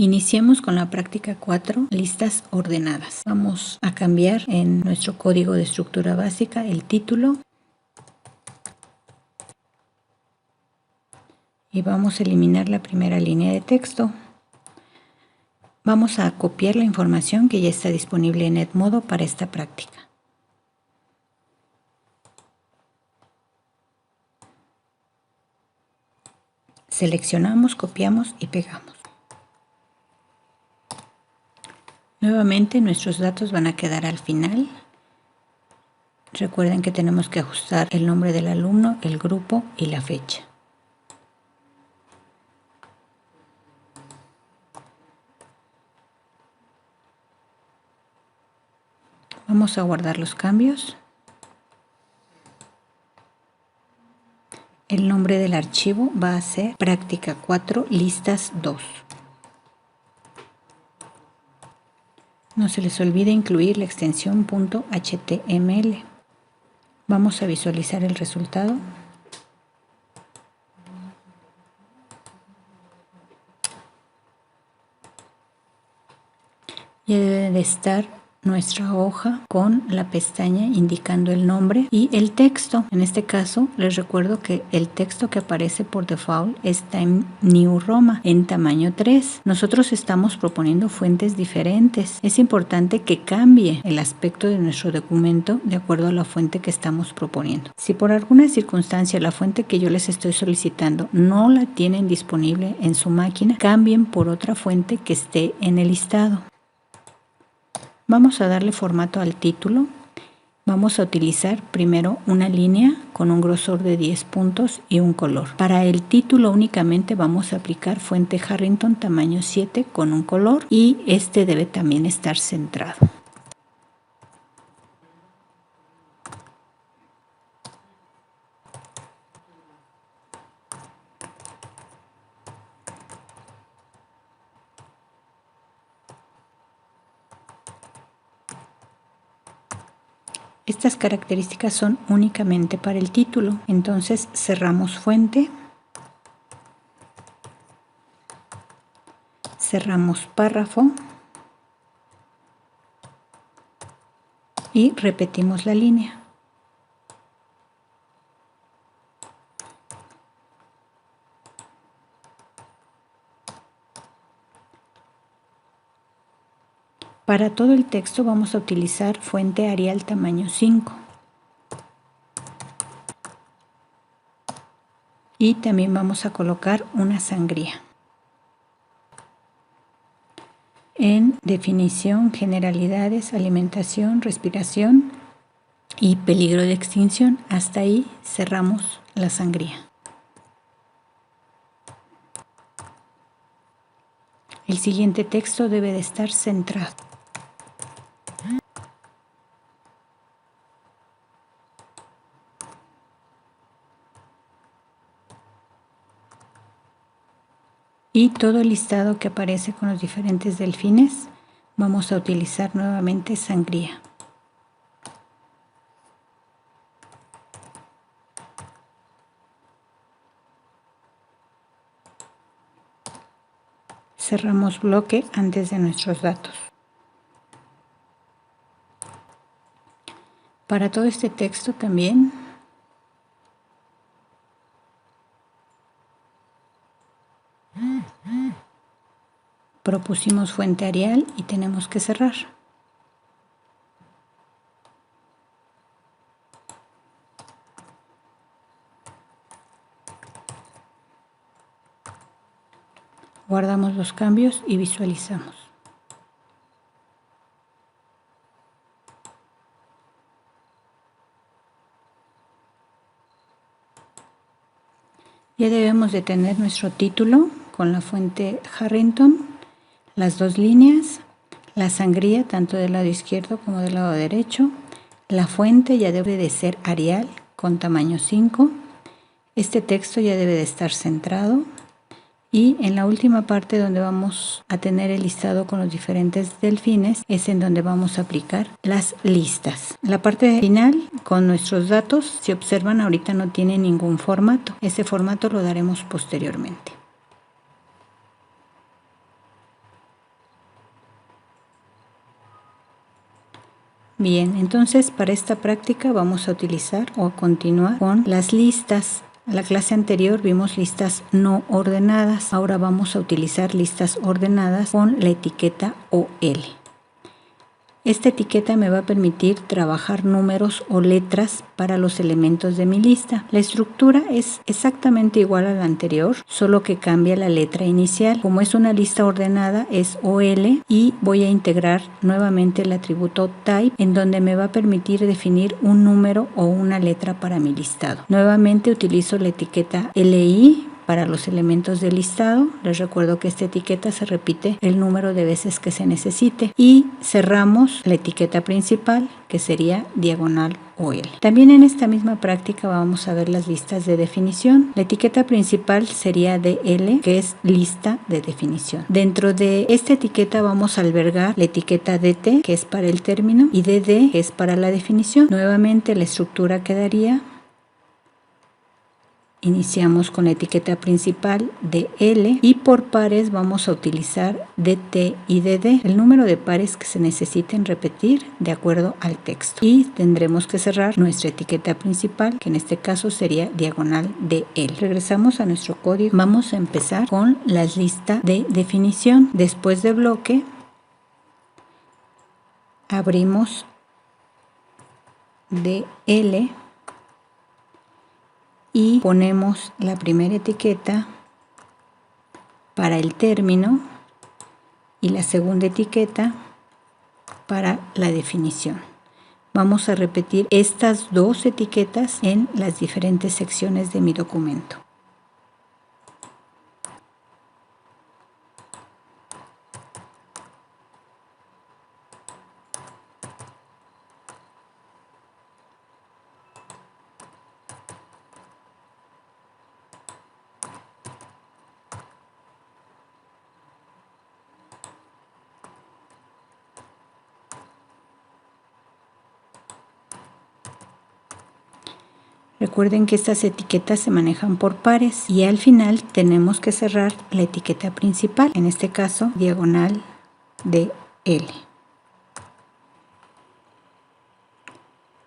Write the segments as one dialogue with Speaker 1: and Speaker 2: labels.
Speaker 1: Iniciemos con la práctica 4, listas ordenadas. Vamos a cambiar en nuestro código de estructura básica el título y vamos a eliminar la primera línea de texto. Vamos a copiar la información que ya está disponible en Edmodo para esta práctica. Seleccionamos, copiamos y pegamos. Nuevamente nuestros datos van a quedar al final. Recuerden que tenemos que ajustar el nombre del alumno, el grupo y la fecha. Vamos a guardar los cambios. El nombre del archivo va a ser práctica 4 listas 2. No se les olvide incluir la extensión .html. Vamos a visualizar el resultado. Ya debe de estar nuestra hoja con la pestaña indicando el nombre y el texto. En este caso les recuerdo que el texto que aparece por default está en New Roman en tamaño 3. Nosotros estamos proponiendo fuentes diferentes. Es importante que cambie el aspecto de nuestro documento de acuerdo a la fuente que estamos proponiendo. Si por alguna circunstancia la fuente que yo les estoy solicitando no la tienen disponible en su máquina, cambien por otra fuente que esté en el listado. Vamos a darle formato al título. Vamos a utilizar primero una línea con un grosor de 10 puntos y un color. Para el título únicamente vamos a aplicar fuente Harrington tamaño 7 con un color y este debe también estar centrado. Estas características son únicamente para el título, entonces cerramos fuente, cerramos párrafo y repetimos la línea. Para todo el texto vamos a utilizar fuente Arial tamaño 5. Y también vamos a colocar una sangría. En definición, generalidades, alimentación, respiración y peligro de extinción. Hasta ahí cerramos la sangría. El siguiente texto debe de estar centrado. Y todo el listado que aparece con los diferentes delfines, vamos a utilizar nuevamente sangría. Cerramos bloque antes de nuestros datos. Para todo este texto también propusimos fuente Arial y tenemos que cerrar. Guardamos los cambios y visualizamos. Ya debemos de tener nuestro título con la fuente Harrington, las dos líneas, la sangría tanto del lado izquierdo como del lado derecho. La fuente ya debe de ser Arial con tamaño 5. Este texto ya debe de estar centrado. Y en la última parte donde vamos a tener el listado con los diferentes delfines es en donde vamos a aplicar las listas. La parte final con nuestros datos, si observan ahorita no tiene ningún formato. Ese formato lo daremos posteriormente. Bien, entonces para esta práctica vamos a utilizar o a continuar con las listas. En la clase anterior vimos listas no ordenadas. Ahora vamos a utilizar listas ordenadas con la etiqueta OL. Esta etiqueta me va a permitir trabajar números o letras para los elementos de mi lista. La estructura es exactamente igual a la anterior, solo que cambia la letra inicial. Como es una lista ordenada, es OL y voy a integrar nuevamente el atributo type, en donde me va a permitir definir un número o una letra para mi listado. Nuevamente utilizo la etiqueta LI para los elementos del listado. Les recuerdo que esta etiqueta se repite el número de veces que se necesite. Y cerramos la etiqueta principal, que sería diagonal OL. También en esta misma práctica vamos a ver las listas de definición. La etiqueta principal sería DL, que es lista de definición. Dentro de esta etiqueta vamos a albergar la etiqueta DT, que es para el término, y DD, que es para la definición. Nuevamente la estructura quedaría: iniciamos con la etiqueta principal de L y por pares vamos a utilizar DT y DD, el número de pares que se necesiten repetir de acuerdo al texto. Y tendremos que cerrar nuestra etiqueta principal, que en este caso sería diagonal de L. Regresamos a nuestro código. Vamos a empezar con la lista de definición. Después de bloque, abrimos DL y ponemos la primera etiqueta para el término y la segunda etiqueta para la definición. Vamos a repetir estas dos etiquetas en las diferentes secciones de mi documento. Recuerden que estas etiquetas se manejan por pares y al final tenemos que cerrar la etiqueta principal, en este caso diagonal de L.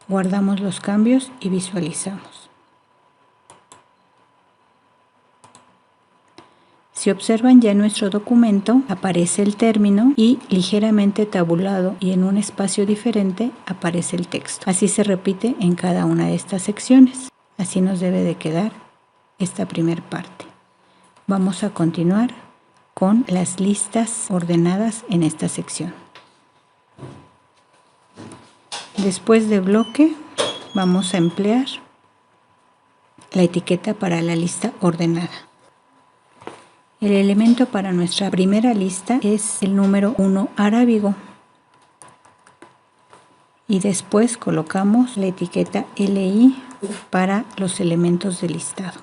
Speaker 1: Guardamos los cambios y visualizamos. Si observan, ya en nuestro documento aparece el término y ligeramente tabulado y en un espacio diferente aparece el texto. Así se repite en cada una de estas secciones. Así nos debe de quedar esta primera parte. Vamos a continuar con las listas ordenadas en esta sección. Después de bloque vamos a emplear la etiqueta para la lista ordenada. El elemento para nuestra primera lista es el número 1 arábigo. Y después colocamos la etiqueta LI para los elementos del listado.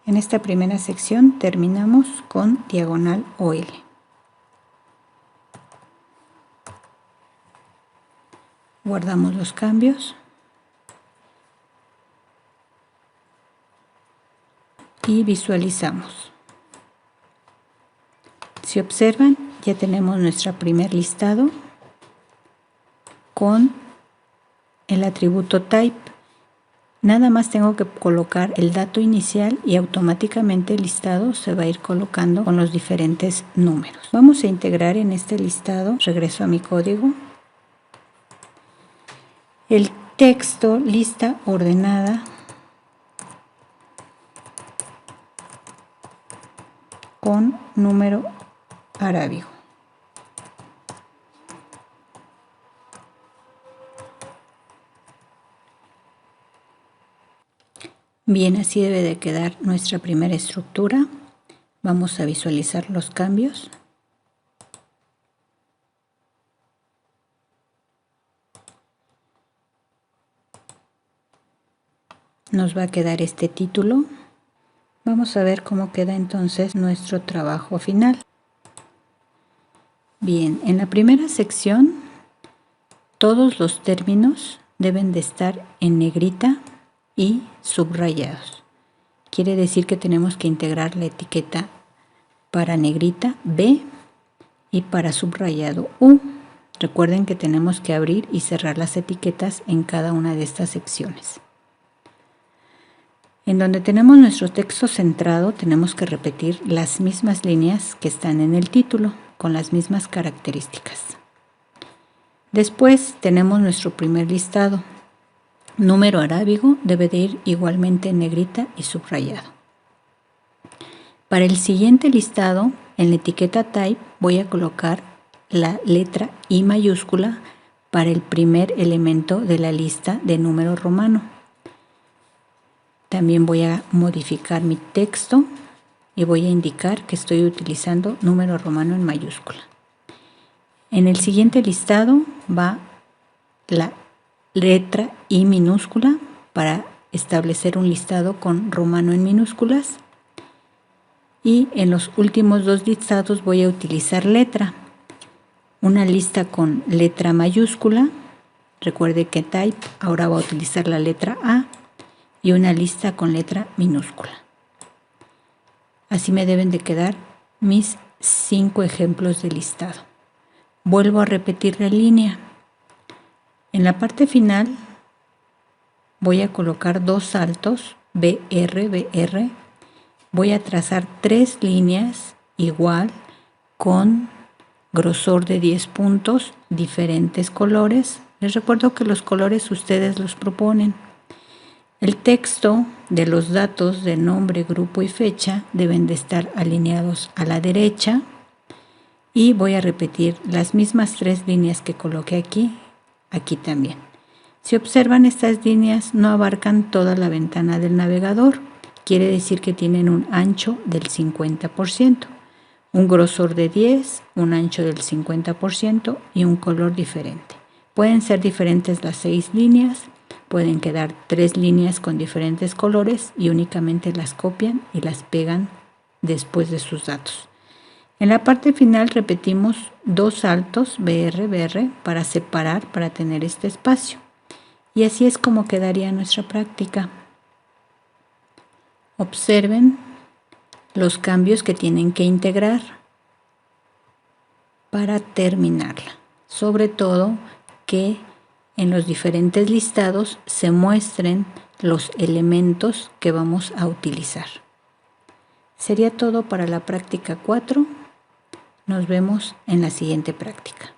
Speaker 1: En esta primera sección terminamos con diagonal OL. Guardamos los cambios y visualizamos. Si observan, ya tenemos nuestro primer listado con el atributo type. Nada más tengo que colocar el dato inicial y automáticamente el listado se va a ir colocando con los diferentes números. Vamos a integrar en este listado, regreso a mi código, el texto lista ordenada con número arábigo. Bien, así debe de quedar nuestra primera estructura. Vamos a visualizar los cambios. Nos va a quedar este título. Vamos a ver cómo queda entonces nuestro trabajo final. Bien, en la primera sección todos los términos deben de estar en negrita y subrayados. quiere decir que tenemos que integrar la etiqueta para negrita B y para subrayado U. Recuerden que tenemos que abrir y cerrar las etiquetas en cada una de estas secciones. En donde tenemos nuestro texto centrado, tenemos que repetir las mismas líneas que están en el título, con las mismas características. Después tenemos nuestro primer listado. Número arábigo debe de ir igualmente en negrita y subrayado. Para el siguiente listado, en la etiqueta Type voy a colocar la letra I mayúscula para el primer elemento de la lista de número romano. También voy a modificar mi texto y voy a indicar que estoy utilizando número romano en mayúscula. En el siguiente listado va la letra I minúscula para establecer un listado con romano en minúsculas. Y en los últimos dos listados voy a utilizar letra. Una lista con letra mayúscula. Recuerde que Type ahora va a utilizar la letra A. Y una lista con letra minúscula. Así me deben de quedar mis 5 ejemplos de listado. Vuelvo a repetir la línea. En la parte final voy a colocar 2 saltos, BR, BR. Voy a trazar 3 líneas igual con grosor de 10 puntos, diferentes colores. Les recuerdo que los colores ustedes los proponen. El texto de los datos de nombre, grupo y fecha deben de estar alineados a la derecha. Y voy a repetir las mismas 3 líneas que coloqué aquí, aquí también. Si observan, estas líneas no abarcan toda la ventana del navegador. Quiere decir que tienen un ancho del 50%, un grosor de 10, un ancho del 50% y un color diferente. Pueden ser diferentes las 6 líneas, pueden quedar 3 líneas con diferentes colores y únicamente las copian y las pegan después de sus datos. En la parte final repetimos 2 saltos BR, BR para separar, para tener este espacio. Y así es como quedaría nuestra práctica. Observen los cambios que tienen que integrar para terminarla. Sobre todo que en los diferentes listados se muestren los elementos que vamos a utilizar. Sería todo para la práctica 4. Nos vemos en la siguiente práctica.